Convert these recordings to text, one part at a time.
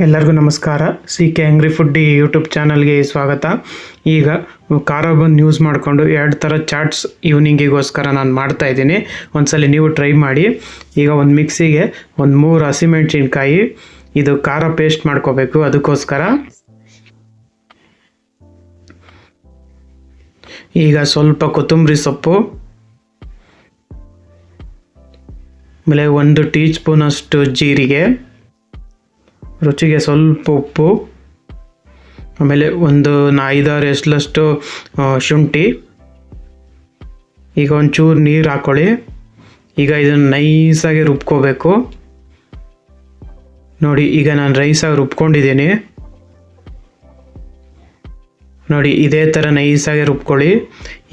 ಎಲ್ಲರಿಗೂ ನಮಸ್ಕಾರ. CK angry foodie YouTube ಚಾನಲ್ಗೆ ಸ್ವಾಗತ. ಈಗ ಖಾರ ಬನ್ ಯೂಸ್ ಮಾಡಿಕೊಂಡು 2 ಥರ ಚಾಟ್ಸ್ ಈವ್ನಿಂಗಿಗೋಸ್ಕರ ನಾನು ಮಾಡ್ತಾ ಇದ್ದೀನಿ. ಒಂದ್ಸಲಿ ನೀವು ಟ್ರೈ ಮಾಡಿ. ಈಗ ಒಂದು ಮಿಕ್ಸಿಗೆ 3 ಹಸಿಮೆಣಸಿನ್ಕಾಯಿ, ಇದು ಖಾರ ಪೇಸ್ಟ್ ಮಾಡ್ಕೋಬೇಕು. ಅದಕ್ಕೋಸ್ಕರ ಈಗ ಸ್ವಲ್ಪ ಕೊತ್ತಂಬರಿ ಸೊಪ್ಪು, ಆಮೇಲೆ 1 ಟೀ ಸ್ಪೂನ್ ಅಷ್ಟು ಜೀರಿಗೆ, ರುಚಿಗೆ ಸ್ವಲ್ಪ ಉಪ್ಪು, ಆಮೇಲೆ ಒಂದು 5-6 ಎಸಳಷ್ಟು ಶುಂಠಿ. ಈಗ ಒಂಚೂರು ನೀರು ಹಾಕ್ಕೊಳ್ಳಿ. ಈಗ ಇದನ್ನು ನೈಸಾಗಿ ರುಬ್ಕೋಬೇಕು. ನೋಡಿ, ಈಗ ನಾನು ರೈಸಾಗಿ ರುಬ್ಕೊಂಡಿದ್ದೀನಿ. ನೋಡಿ, ಇದೇ ಥರ ನೈಸಾಗಿ ರುಬ್ಕೊಳ್ಳಿ.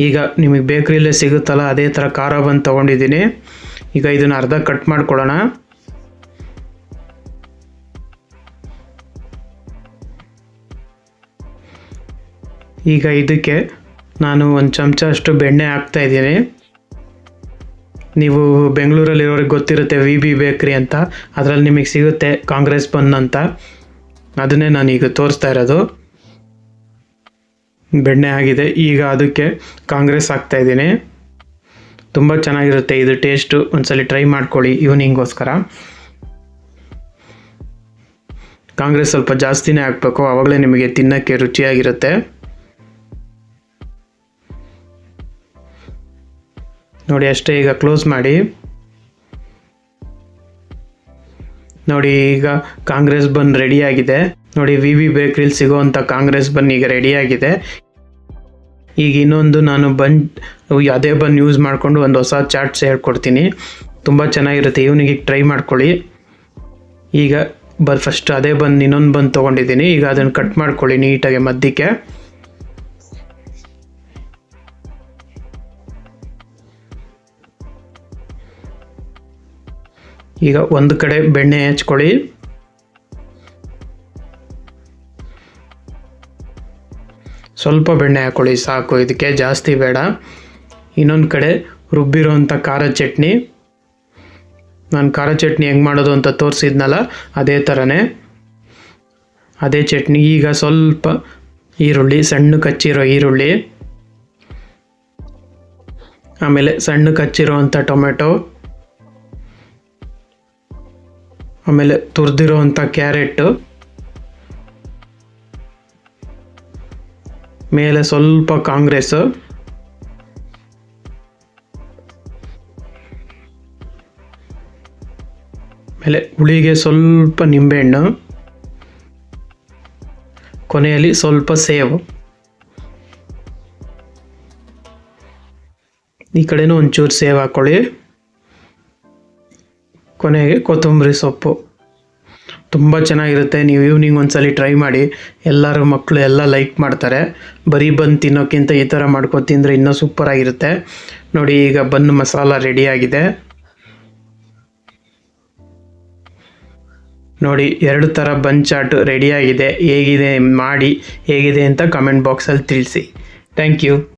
ಈಗ ನಿಮಗೆ ಬೇಕ್ರಿಯಲ್ಲೇ ಸಿಗುತ್ತಲ್ಲ, ಅದೇ ಥರ ಖಾರ ಬನ್ ತೊಗೊಂಡಿದ್ದೀನಿ. ಈಗ ಇದನ್ನು ಅರ್ಧ ಕಟ್ ಮಾಡ್ಕೊಳ್ಳೋಣ. ಈಗ ಇದಕ್ಕೆ ನಾನು 1 ಚಮಚ ಅಷ್ಟು ಬೆಣ್ಣೆ ಹಾಕ್ತಾ ಇದ್ದೀನಿ. ನೀವು ಬೆಂಗಳೂರಲ್ಲಿರೋರಿಗೆ ಗೊತ್ತಿರುತ್ತೆ VB ಬೇಕ್ರಿ ಅಂತ, ಅದರಲ್ಲಿ ನಿಮಗೆ ಸಿಗುತ್ತೆ ಕಾಂಗ್ರೆಸ್ ಬನ್ ಅಂತ. ಅದನ್ನೇ ನಾನು ಈಗ ತೋರಿಸ್ತಾ ಇರೋದು. ಬೆಣ್ಣೆ ಆಗಿದೆ. ಈಗ ಅದಕ್ಕೆ ಕಾಂಗ್ರೆಸ್ ಹಾಕ್ತಾ ಇದ್ದೀನಿ. ತುಂಬ ಚೆನ್ನಾಗಿರುತ್ತೆ ಇದು ಟೇಸ್ಟು. ಒಂದ್ಸಲಿ ಟ್ರೈ ಮಾಡ್ಕೊಳ್ಳಿ ಈವ್ನಿಂಗೋಸ್ಕರ. ಕಾಂಗ್ರೆಸ್ ಸ್ವಲ್ಪ ಜಾಸ್ತಿನೇ ಹಾಕಬೇಕು, ಆವಾಗಲೇ ನಿಮಗೆ ತಿನ್ನೋಕ್ಕೆ ರುಚಿಯಾಗಿರುತ್ತೆ. ನೋಡಿ ಅಷ್ಟೇ. ಈಗ ಕ್ಲೋಸ್ ಮಾಡಿ. ನೋಡಿ, ಈಗ ಕಾಂಗ್ರೆಸ್ ಬನ್ ರೆಡಿಯಾಗಿದೆ. ನೋಡಿ, VB ಬೇಕ್ರಿಲಿ ಸಿಗೋವಂಥ ಕಾಂಗ್ರೆಸ್ ಬನ್ ಈಗ ರೆಡಿಯಾಗಿದೆ. ಈಗ ಇನ್ನೊಂದು ನಾನು ಅದೇ ಬನ್ ಯೂಸ್ ಮಾಡಿಕೊಂಡು ಒಂದು ಹೊಸ ಚಾಟ್ಸ್ ಹೇಳ್ಕೊಡ್ತೀನಿ. ತುಂಬ ಚೆನ್ನಾಗಿರುತ್ತೆ. ಈವ್ನಿಂಗಿಗೆ ಟ್ರೈ ಮಾಡ್ಕೊಳ್ಳಿ. ಈಗ ಫಸ್ಟ್ ಅದೇ ಇನ್ನೊಂದು ಬನ್ ತೊಗೊಂಡಿದ್ದೀನಿ. ಈಗ ಅದನ್ನು ಕಟ್ ಮಾಡ್ಕೊಳ್ಳಿ ನೀಟಾಗಿ ಮಧ್ಯಕ್ಕೆ. ಈಗ ಒಂದು ಕಡೆ ಬೆಣ್ಣೆ ಹಚ್ಕೊಳ್ಳಿ. ಸ್ವಲ್ಪ ಬೆಣ್ಣೆ ಹಾಕ್ಕೊಳ್ಳಿ, ಸಾಕು. ಇದಕ್ಕೆ ಜಾಸ್ತಿ ಬೇಡ. ಇನ್ನೊಂದು ಕಡೆ ರುಬ್ಬಿರೋವಂಥ ಖಾರ ಚಟ್ನಿ. ನಾನು ಖಾರ ಚಟ್ನಿ ಹೆಂಗೆ ಮಾಡೋದು ಅಂತ ತೋರಿಸಿದ್ನಲ್ಲ, ಅದೇ ಥರನೇ ಅದೇ ಚಟ್ನಿ. ಈಗ ಸ್ವಲ್ಪ ಈರುಳ್ಳಿ, ಸಣ್ಣಕ್ಕೆ ಹಚ್ಚಿರೋ ಈರುಳ್ಳಿ, ಆಮೇಲೆ ಸಣ್ಣಕ್ಕೆ ಹಚ್ಚಿರೋವಂಥ ಟೊಮೆಟೊ, ಆಮೇಲೆ ತುರಿದಿರೋವಂಥ ಕ್ಯಾರೆಟು, ಮೇಲೆ ಸ್ವಲ್ಪ ಕಾಂಗ್ರೆಸ್, ಆಮೇಲೆ ಹುಳಿಗೆ ಸ್ವಲ್ಪ ನಿಂಬೆಹಣ್ಣು, ಕೊನೆಯಲ್ಲಿ ಸ್ವಲ್ಪ ಸೇವು. ಈ ಕಡೆನೂ ಒಂಚೂರು ಸೇವ್ ಹಾಕ್ಕೊಳ್ಳಿ. ಕೊನೆಗೆ ಕೊತ್ತಂಬರಿ ಸೊಪ್ಪು. ತುಂಬ ಚೆನ್ನಾಗಿರುತ್ತೆ. ನೀವು ಈವ್ನಿಂಗ್ ಒಂದ್ಸಲಿ ಟ್ರೈ ಮಾಡಿ. ಎಲ್ಲರೂ ಮಕ್ಕಳು ಎಲ್ಲ ಲೈಕ್ ಮಾಡ್ತಾರೆ. ಬರೀ ಬನ್ ತಿನ್ನೋಕ್ಕಿಂತ ಈ ಥರ ಮಾಡ್ಕೊಂಡು ತಿಂದರೆ ಇನ್ನೂ ಸೂಪರಾಗಿರುತ್ತೆ. ನೋಡಿ, ಈಗ ಬನ್ ಮಸಾಲ ರೆಡಿಯಾಗಿದೆ. ನೋಡಿ, 2 ಥರ ಬನ್ ಚಾಟ್ ರೆಡಿಯಾಗಿದೆ. ಹೇಗಿದೆ ಅಂತ ಕಮೆಂಟ್ ಬಾಕ್ಸಲ್ಲಿ ತಿಳಿಸಿ. Thank you.